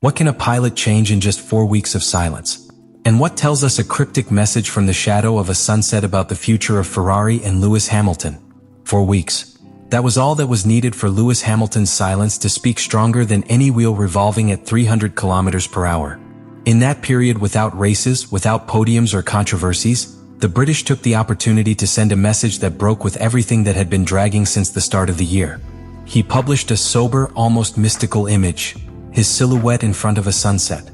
What can a pilot change in just 4 weeks of silence? And what tells us a cryptic message from the shadow of a sunset about the future of Ferrari and Lewis Hamilton? 4 weeks. That was all that was needed for Lewis Hamilton's silence to speak stronger than any wheel revolving at 300 kilometers per hour. In that period, without races, without podiums or controversies, the British took the opportunity to send a message that broke with everything that had been dragging since the start of the year. He published a sober, almost mystical image, his silhouette in front of a sunset,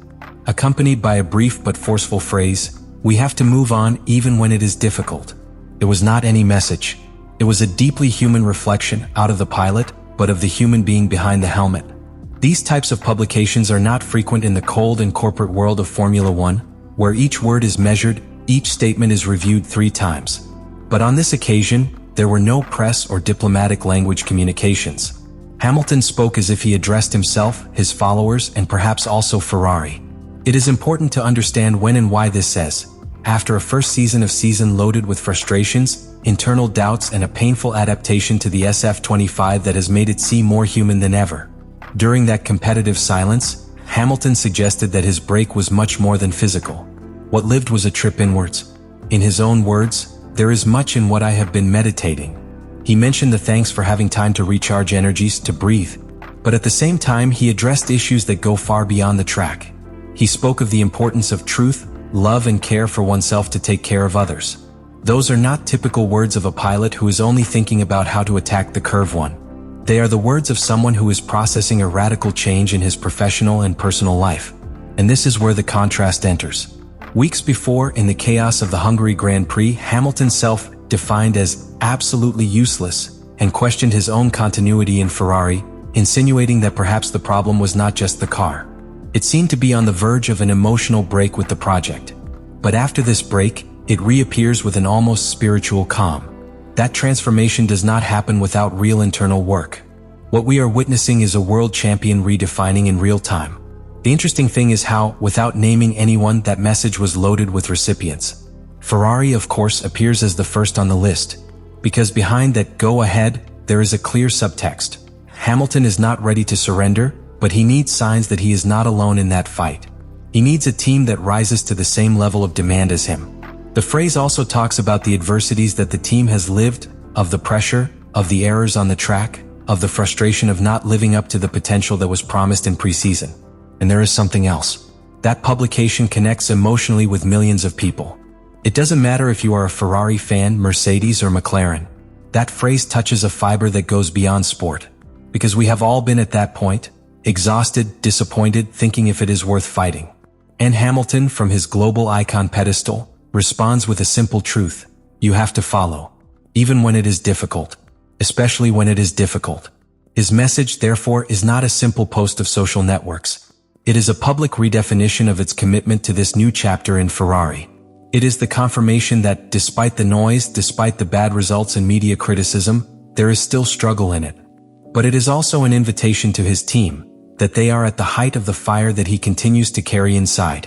accompanied by a brief but forceful phrase, "We have to move on even when it is difficult." It was not any message. It was a deeply human reflection, out of the pilot, but of the human being behind the helmet. These types of publications are not frequent in the cold and corporate world of Formula One, where each word is measured, each statement is reviewed 3 times. But on this occasion, there were no press or diplomatic language communications. Hamilton spoke as if he addressed himself, his followers, and perhaps also Ferrari. It is important to understand when and why this says, after a first season loaded with frustrations, internal doubts, and a painful adaptation to the SF25 that has made it seem more human than ever. During that competitive silence, Hamilton suggested that his break was much more than physical. What lived was a trip inwards. In his own words, "There is much in what I have been meditating." He mentioned the thanks for having time to recharge energies, to breathe. But at the same time, he addressed issues that go far beyond the track. He spoke of the importance of truth, love, and care for oneself to take care of others. Those are not typical words of a pilot who is only thinking about how to attack the curve one. They are the words of someone who is processing a radical change in his professional and personal life. And this is where the contrast enters. Weeks before, in the chaos of the Hungary Grand Prix, Hamilton self-defined as absolutely useless and questioned his own continuity in Ferrari, insinuating that perhaps the problem was not just the car. It seemed to be on the verge of an emotional break with the project. But after this break, it reappears with an almost spiritual calm. That transformation does not happen without real internal work. What we are witnessing is a world champion redefining in real time. The interesting thing is how, without naming anyone, that message was loaded with recipients. Ferrari, of course, appears as the first on the list, because behind that "go ahead," there is a clear subtext. Hamilton is not ready to surrender, but he needs signs that he is not alone in that fight. He needs a team that rises to the same level of demand as him. The phrase also talks about the adversities that the team has lived, of the pressure, of the errors on the track, of the frustration of not living up to the potential that was promised in preseason. And there is something else. That publication connects emotionally with millions of people. It doesn't matter if you are a Ferrari fan, Mercedes, or McLaren. That phrase touches a fiber that goes beyond sport. Because we have all been at that point, exhausted, disappointed, thinking if it is worth fighting. And Hamilton, from his global icon pedestal, responds with a simple truth: you have to follow. Even when it is difficult. Especially when it is difficult. His message, therefore, is not a simple post of social networks. It is a public redefinition of its commitment to this new chapter in Ferrari. It is the confirmation that, despite the noise, despite the bad results and media criticism, there is still struggle in it. But it is also an invitation to his team, that they are at the height of the fire that he continues to carry inside.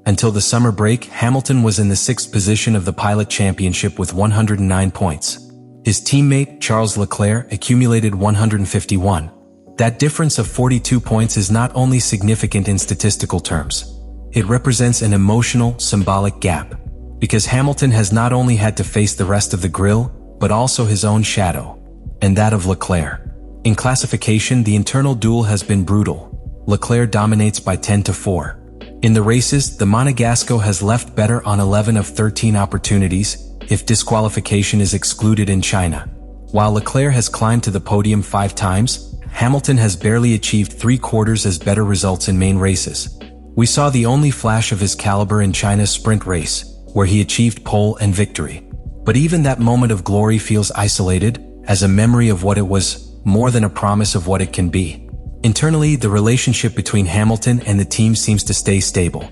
Until the summer break, Hamilton was in the 6th position of the Pilot Championship with 109 points. His teammate, Charles Leclerc, accumulated 151. That difference of 42 points is not only significant in statistical terms. It represents an emotional, symbolic gap. Because Hamilton has not only had to face the rest of the grill, but also his own shadow. And that of Leclerc. In classification, the internal duel has been brutal. Leclerc dominates by 10-4. In the races, the Monegasco has left better on 11 of 13 opportunities, if disqualification is excluded in China. While Leclerc has climbed to the podium 5 times, Hamilton has barely achieved 3/4 as better results in main races. We saw the only flash of his caliber in China's sprint race, where he achieved pole and victory. But even that moment of glory feels isolated, as a memory of what it was, more than a promise of what it can be. Internally, the relationship between Hamilton and the team seems to stay stable.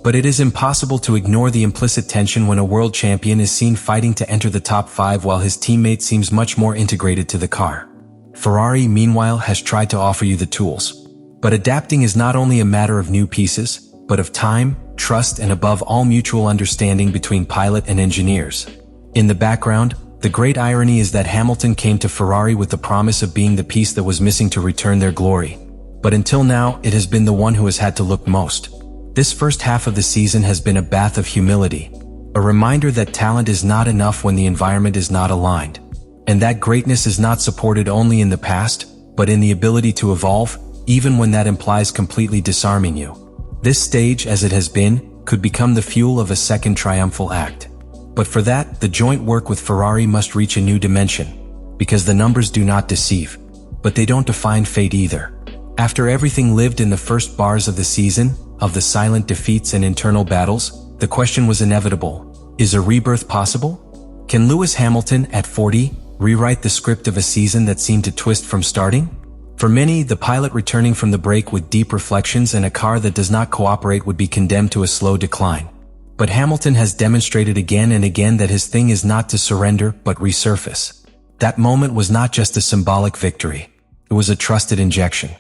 But it is impossible to ignore the implicit tension when a world champion is seen fighting to enter the top 5 while his teammate seems much more integrated to the car. Ferrari, meanwhile, has tried to offer you the tools. But adapting is not only a matter of new pieces, but of time, trust, and above all mutual understanding between pilot and engineers. In the background, the great irony is that Hamilton came to Ferrari with the promise of being the piece that was missing to return their glory. But until now, it has been the one who has had to look most. This first half of the season has been a bath of humility, a reminder that talent is not enough when the environment is not aligned, and that greatness is not supported only in the past, but in the ability to evolve, even when that implies completely disarming you. This stage, as it has been, could become the fuel of a second triumphal act. But for that, the joint work with Ferrari must reach a new dimension, because the numbers do not deceive, but they don't define fate either. After everything lived in the first bars of the season, of the silent defeats and internal battles, the question was inevitable: is a rebirth possible? Can Lewis Hamilton, at 40, rewrite the script of a season that seemed to twist from starting? For many, the pilot returning from the break with deep reflections and a car that does not cooperate would be condemned to a slow decline. But Hamilton has demonstrated again and again that his thing is not to surrender, but resurface. That moment was not just a symbolic victory. It was a trusted injection.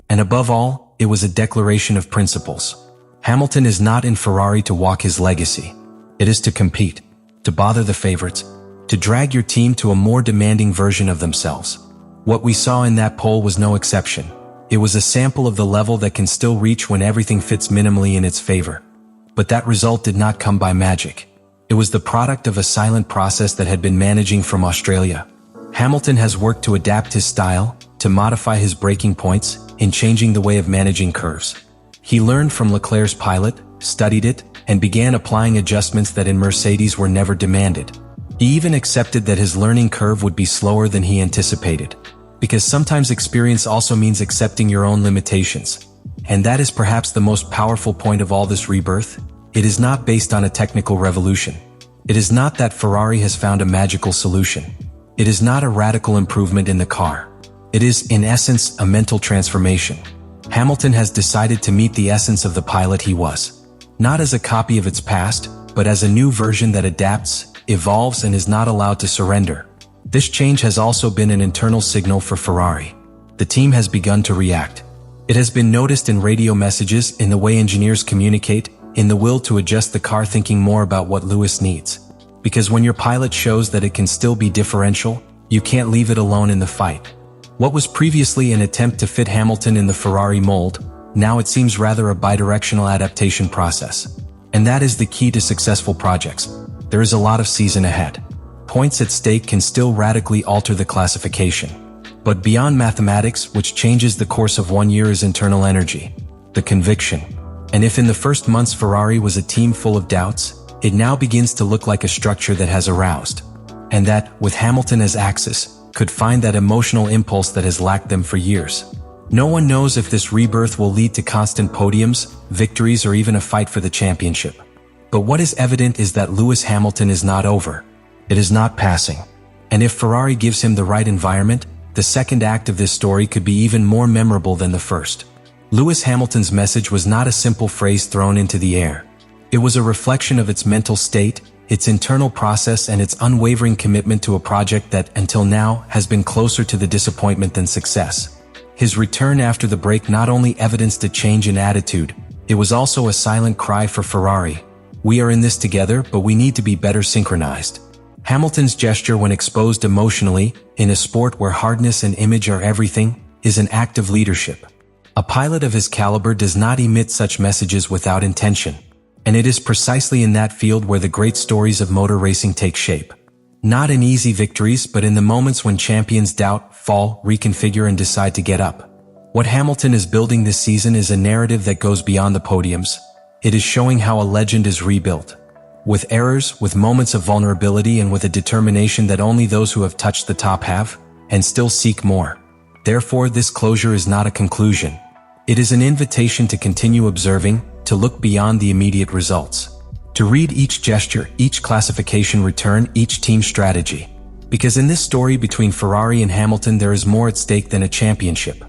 And above all, it was a declaration of principles. Hamilton is not in Ferrari to walk his legacy. It is to compete, to bother the favorites, to drag your team to a more demanding version of themselves. What we saw in that pole was no exception. It was a sample of the level that can still reach when everything fits minimally in its favor. But that result did not come by magic. It was the product of a silent process that had been managing from Australia. Hamilton has worked to adapt his style, to modify his braking points, in changing the way of managing curves. He learned from Leclerc's pilot, studied it, and began applying adjustments that in Mercedes were never demanded. He even accepted that his learning curve would be slower than he anticipated, because sometimes experience also means accepting your own limitations. And that is perhaps the most powerful point of all this rebirth. It is not based on a technical revolution. It is not that Ferrari has found a magical solution. It is not a radical improvement in the car. It is, in essence, a mental transformation. Hamilton has decided to meet the essence of the pilot he was, not as a copy of its past, but as a new version that adapts, evolves, and is not allowed to surrender. This change has also been an internal signal for Ferrari. The team has begun to react. It has been noticed in radio messages, in the way engineers communicate, in the will to adjust the car, thinking more about what Lewis needs. Because when your pilot shows that it can still be differential, you can't leave it alone in the fight. What was previously an attempt to fit Hamilton in the Ferrari mold, now it seems rather a bidirectional adaptation process. And that is the key to successful projects. There is a lot of season ahead. Points at stake can still radically alter the classification. But beyond mathematics, which changes the course of 1 year, is internal energy, the conviction. And if in the first months Ferrari was a team full of doubts, it now begins to look like a structure that has aroused. And that, with Hamilton as axis, could find that emotional impulse that has lacked them for years. No one knows if this rebirth will lead to constant podiums, victories, or even a fight for the championship. But what is evident is that Lewis Hamilton is not over. It is not passing. And if Ferrari gives him the right environment, the second act of this story could be even more memorable than the first. Lewis Hamilton's message was not a simple phrase thrown into the air. It was a reflection of its mental state, its internal process, and its unwavering commitment to a project that, until now, has been closer to the disappointment than success. His return after the break not only evidenced a change in attitude, it was also a silent cry for Ferrari. We are in this together, but we need to be better synchronized. Hamilton's gesture, when exposed emotionally, in a sport where hardness and image are everything, is an act of leadership. A pilot of his caliber does not emit such messages without intention. And it is precisely in that field where the great stories of motor racing take shape. Not in easy victories, but in the moments when champions doubt, fall, reconfigure, and decide to get up. What Hamilton is building this season is a narrative that goes beyond the podiums. It is showing how a legend is rebuilt. With errors, with moments of vulnerability, and with a determination that only those who have touched the top have, and still seek more. Therefore, this closure is not a conclusion. It is an invitation to continue observing, to look beyond the immediate results. To read each gesture, each classification return, each team strategy. Because in this story between Ferrari and Hamilton, there is more at stake than a championship.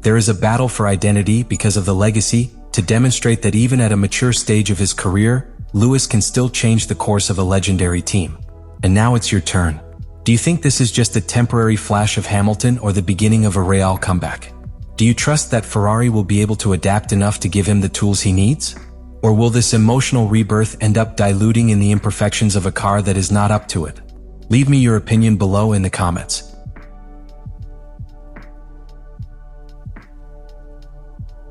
There is a battle for identity because of the legacy, to demonstrate that even at a mature stage of his career, Lewis can still change the course of a legendary team. And now it's your turn. Do you think this is just a temporary flash of Hamilton or the beginning of a real comeback? Do you trust that Ferrari will be able to adapt enough to give him the tools he needs? Or will this emotional rebirth end up diluting in the imperfections of a car that is not up to it? Leave me your opinion below in the comments.